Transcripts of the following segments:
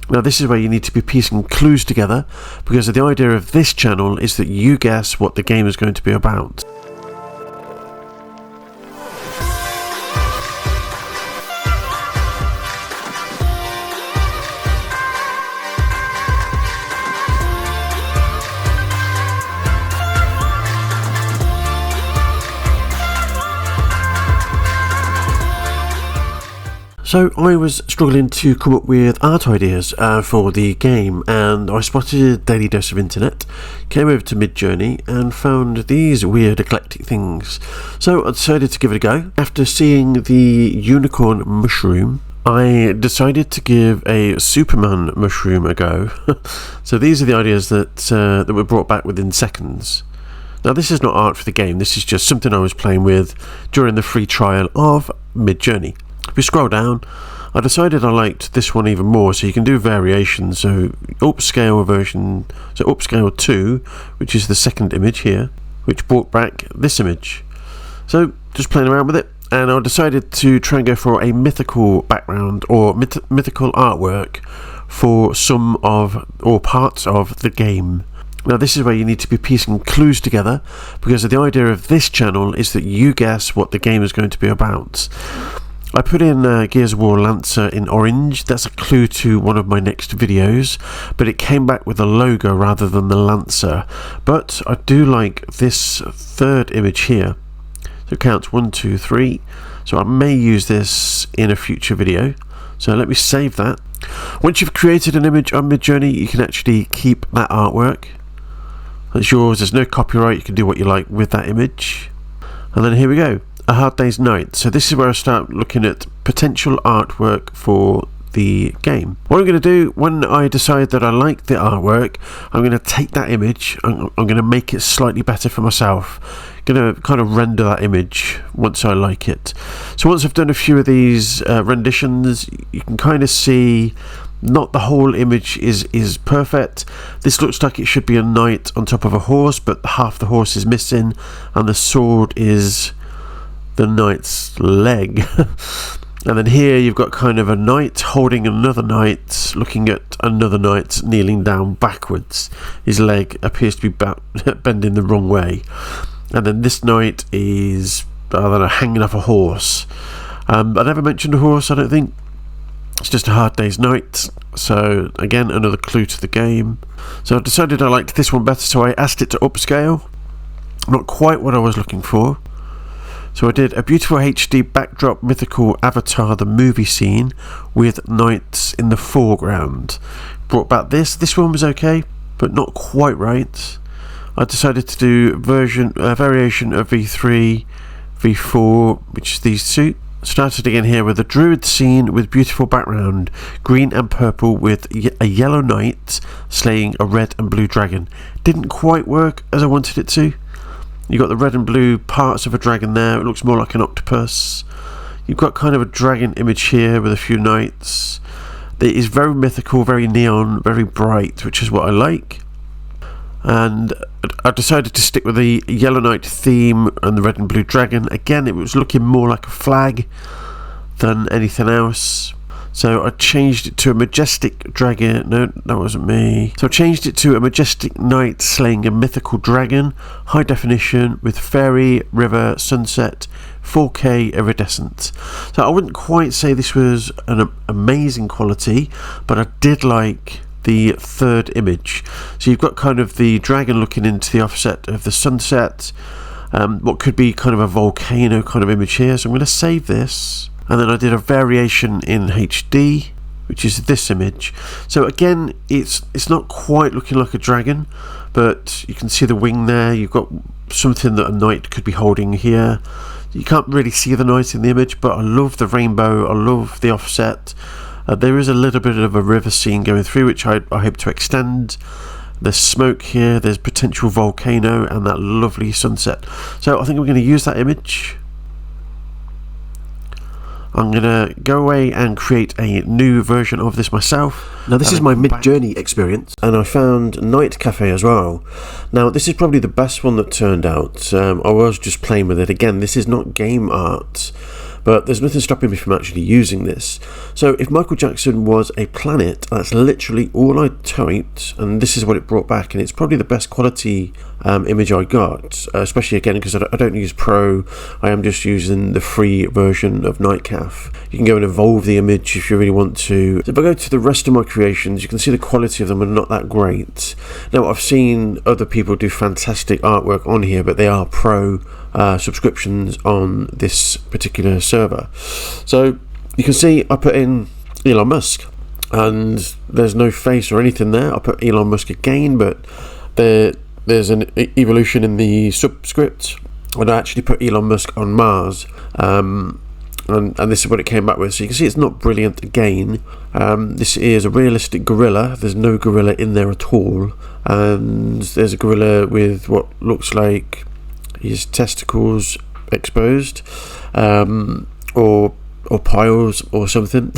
Now this is where you need to be piecing clues together, because the idea of this channel is that you guess what the game is going to be about. So I was struggling to come up with art ideas for the game, and I spotted a daily dose of internet, came over to Midjourney and found these weird eclectic things. So I decided to give it a go. After seeing the unicorn mushroom, I decided to give a Superman mushroom a go. So these are the ideas that were brought back within seconds. Now this is not art for the game, this is just something I was playing with during the free trial of Midjourney. If you scroll down, I decided I liked this one even more, so you can do variations. So upscale version, so upscale 2, which is the second image here, which brought back this image. So just playing around with it, and I decided to try and go for a mythical background or mythical artwork for some of or parts of the game. Now this is where you need to be piecing clues together, because the idea of this channel is that you guess what the game is going to be about. I put in Gears of War Lancer in orange. That's a clue to one of my next videos, but it came back with a logo rather than the Lancer. But I do like this third image here. So it counts 1, 2, 3. So I may use this in a future video. So let me save that. Once you've created an image on Midjourney, you can actually keep that artwork. It's yours, there's no copyright, you can do what you like with that image. And then here we go. A Hard Day's Night. So this is where I start looking at potential artwork for the game. What I'm going to do when I decide that I like the artwork, I'm going to take that image, I'm going to make it slightly better for myself. I'm going to kind of render that image once I like it. So once I've done a few of these renditions, you can kind of see not the whole image is perfect. This looks like it should be a knight on top of a horse, but half the horse is missing and the sword is the knight's leg. And then here you've got kind of a knight holding another knight, looking at another knight kneeling down backwards. His leg appears to be bending the wrong way. And then this knight is, I don't know, hanging off a horse. I never mentioned a horse, I don't think. It's just a Hard Day's Night. So again, another clue to the game. So I decided I liked this one better, so I asked it to upscale. Not quite what I was looking for. So I did a beautiful HD backdrop mythical Avatar the movie scene with knights in the foreground. Brought back this one was okay, but not quite right. I decided to do variation of V3, V4, which is these two. Started again here with a druid scene with beautiful background, green and purple with a yellow knight slaying a red and blue dragon. Didn't quite work as I wanted it to. You've got the red and blue parts of a dragon there. It looks more like an octopus. You've got kind of a dragon image here with a few knights. It is very mythical, very neon, very bright, which is what I like. And I decided to stick with the yellow knight theme and the red and blue dragon. Again, it was looking more like a flag than anything else. So I changed it to a majestic dragon. No, that wasn't me. So I changed it to a majestic knight slaying a mythical dragon. High definition with fairy, river, sunset, 4K iridescent. So I wouldn't quite say this was an amazing quality, but I did like the third image. So you've got kind of the dragon looking into the offset of the sunset. What could be kind of a volcano kind of image here. So I'm going to save this. And then I did a variation in HD, which is this image. So again, it's not quite looking like a dragon, but you can see the wing there. You've got something that a knight could be holding here. You can't really see the knight in the image, but I love the rainbow. I love the offset. There is a little bit of a river scene going through, which I hope to extend. There's smoke here. There's potential volcano and that lovely sunset. So I think I'm going to use that image. I'm going to go away and create a new version of this myself. Now this is my Midjourney experience, and I found Night Café as well. Now this is probably the best one that turned out. I was just playing with it. Again, this is not game art, but there's nothing stopping me from actually using this. So if Michael Jackson was a planet, that's literally all I typed, and this is what it brought back, and it's probably the best quality image I got, especially again because I don't use Pro. I am just using the free version of Night Café. You can go and evolve the image if you really want to. So if I go to the rest of my creations, you can see the quality of them are not that great. Now, I've seen other people do fantastic artwork on here, but they are Pro subscriptions on this particular server. So you can see I put in Elon Musk, and there's no face or anything there. I put Elon Musk again, but there's an evolution in the subscript, and I actually put Elon Musk on Mars, and this is what it came back with. So you can see it's not brilliant again. This is a realistic gorilla. There's no gorilla in there at all, and there's a gorilla with what looks like his testicles exposed, or piles or something.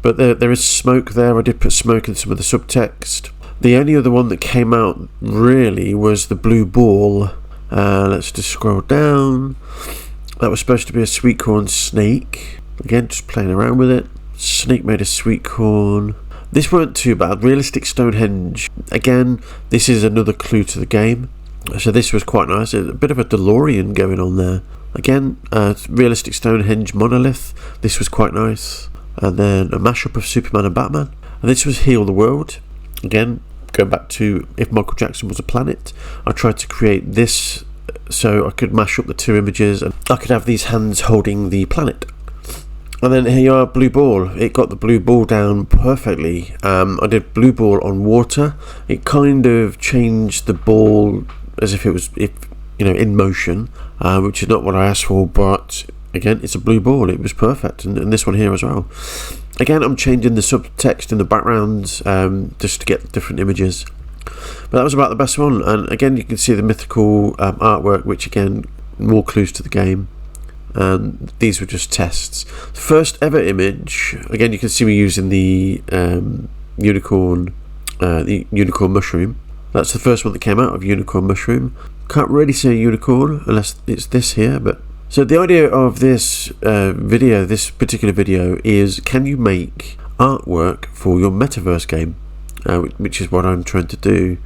But there is smoke there. I did put smoke in some of the subtext. The only other one that came out really was the blue ball. Let's just scroll down. That was supposed to be a sweet corn snake. Again, just playing around with it. Snake made a sweet corn. This weren't too bad. Realistic Stonehenge. Again, this is another clue to the game. So this was quite nice. A bit of a DeLorean going on there. Again, realistic Stonehenge monolith. This was quite nice. And then a mashup of Superman and Batman. And this was Heal the World. Again, going back to if Michael Jackson was a planet, I tried to create this so I could mash up the two images and I could have these hands holding the planet. And then here you are, blue ball. It got the blue ball down perfectly. I did blue ball on water. It kind of changed the ball as if it was in motion, which is not what I asked for, but again, it's a blue ball. It was perfect, and this one here as well. Again, I'm changing the subtext in the background just to get different images. But that was about the best one. And again, you can see the mythical artwork, which again, more clues to the game. These were just tests. The first ever image, again, you can see me using the unicorn mushroom. That's the first one that came out of unicorn mushroom. Can't really say unicorn unless it's this here, but so the idea of this this particular video is, can you make artwork for your Metaverse game? Which is what I'm trying to do,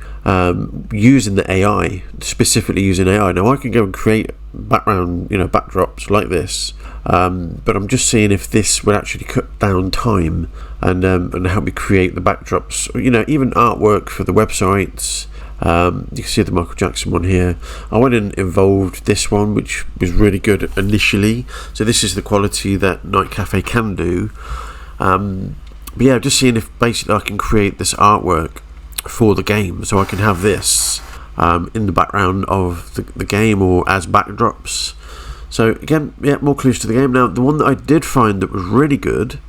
using the AI, specifically using AI. Now I can go and create background, backdrops like this, but I'm just seeing if this would actually cut down time and help me create the backdrops. Even artwork for the websites. You can see the Michael Jackson one here. I went and evolved this one, which was really good initially. So this is the quality that Night Café can do. But yeah, just seeing if basically I can create this artwork for the game, so I can have this in the background of the game or as backdrops. So again, yeah, more clues to the game. Now, the one that I did find that was really good,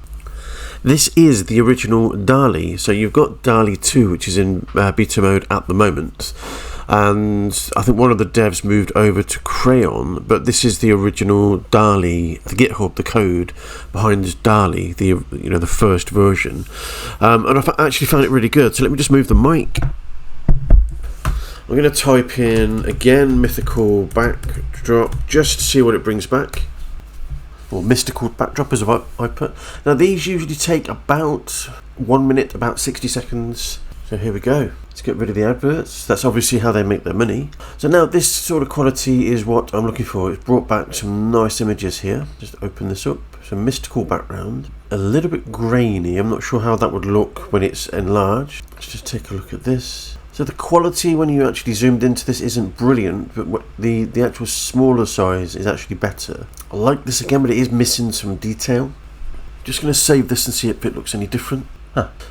this is the original DALL-E. So you've got DALL-E 2, which is in beta mode at the moment, and I think one of the devs moved over to Craiyon, but this is the original DALL-E, the GitHub, the code behind this DALL-E, the first version, and I actually found it really good. So let me just move the mic. I'm going to type in again mythical backdrop just to see what it brings back. Or mystical backdrop as I put. Now these usually take about 1 minute, about 60 seconds. So here we go. Let's get rid of the adverts. That's obviously how they make their money. So now this sort of quality is what I'm looking for. It's brought back some nice images here. Just open this up. Some mystical background. A little bit grainy. I'm not sure how that would look when it's enlarged. Let's just take a look at this. So the quality when you actually zoomed into this isn't brilliant, but the actual smaller size is actually better. I like this again, but it is missing some detail. Just going to save this and see if it looks any different.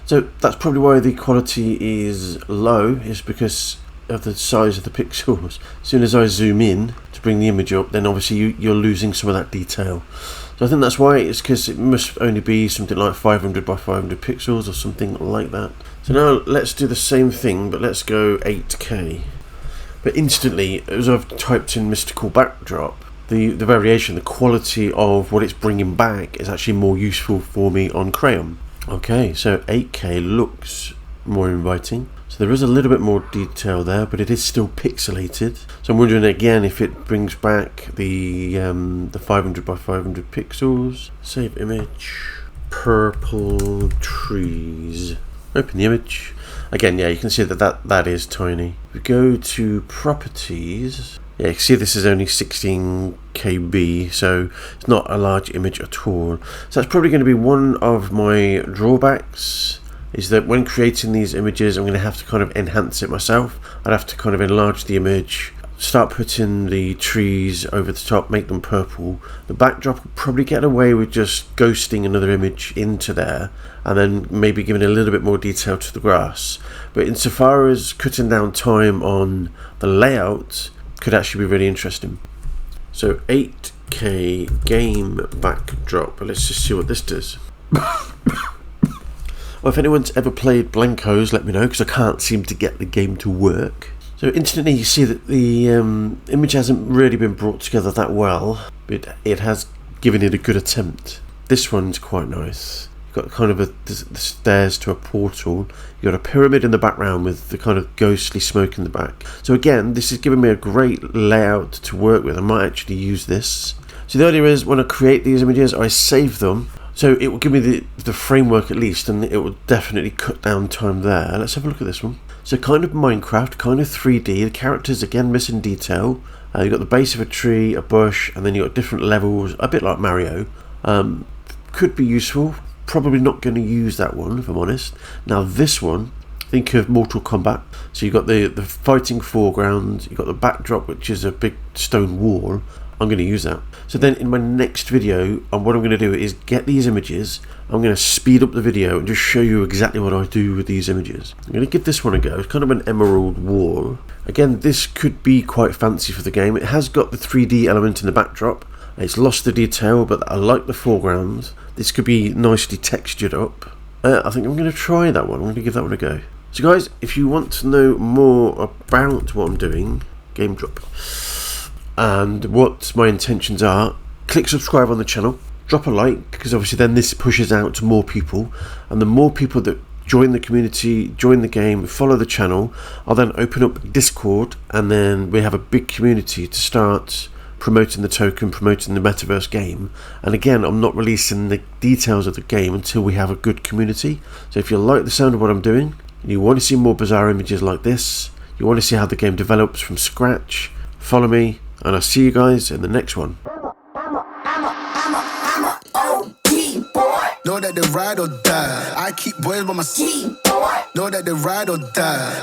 So that's probably why the quality is low, is because of the size of the pixels. As soon as I zoom in to bring the image up, then obviously you're losing some of that detail. So I think that's why, it's because it must only be something like 500 by 500 pixels or something like that. So now let's do the same thing, but let's go 8K. But instantly, as I've typed in mystical backdrop, the variation, the quality of what it's bringing back is actually more useful for me on Craiyon. Okay, so 8K looks more inviting. So there is a little bit more detail there, but it is still pixelated. So I'm wondering again if it brings back the 500 by 500 pixels. Save image. Purple trees. Open the image. Again, yeah, you can see that is tiny. If we go to properties, yeah, you can see this is only 16 KB, so it's not a large image at all. So that's probably going to be one of my drawbacks, is that when creating these images, I'm going to have to kind of enhance it myself. I'd have to kind of enlarge the image, start putting the trees over the top, make them purple. The backdrop will probably get away with just ghosting another image into there and then maybe giving a little bit more detail to the grass. But insofar as cutting down time on the layout, could actually be really interesting. So 8K game backdrop. Let's just see what this does. Well, if anyone's ever played Blankos, let me know, because I can't seem to get the game to work. So instantly you see that the image hasn't really been brought together that well, but it has given it a good attempt. This one's quite nice. You've got kind of the stairs to a portal. You've got a pyramid in the background with the kind of ghostly smoke in the back. So again, this is giving me a great layout to work with. I might actually use this. So the idea is when I create these images, I save them. So it will give me the framework at least, and it will definitely cut down time there. Let's have a look at this one. So kind of Minecraft, kind of 3D. The characters, again, missing detail. You've got the base of a tree, a bush, and then you've got different levels, a bit like Mario. Could be useful. Probably not going to use that one, if I'm honest. Now this one, think of Mortal Kombat. So you've got the fighting foreground, you've got the backdrop, which is a big stone wall. I'm going to use that. So then in my next video, what I'm going to do is get these images. I'm going to speed up the video and just show you exactly what I do with these images. I'm going to give this one a go. It's kind of an emerald wall. Again, this could be quite fancy for the game. It has got the 3D element in the backdrop. It's lost the detail, but I like the foreground. This could be nicely textured up. I think I'm going to try that one. I'm going to give that one a go. So guys, if you want to know more about what I'm doing, game drop, and what my intentions are, click subscribe on the channel, drop a like, because obviously then this pushes out to more people, and the more people that join the community, join the game, follow the channel, I'll then open up Discord, and then we have a big community to start promoting the token, promoting the Metaverse game. And again, I'm not releasing the details of the game until we have a good community. So if you like the sound of what I'm doing, and you want to see more bizarre images like this, you want to see how the game develops from scratch, follow me, and I'll see you guys in the next one. Know that they ride or die. I keep boys by my seat. Know that they ride or die.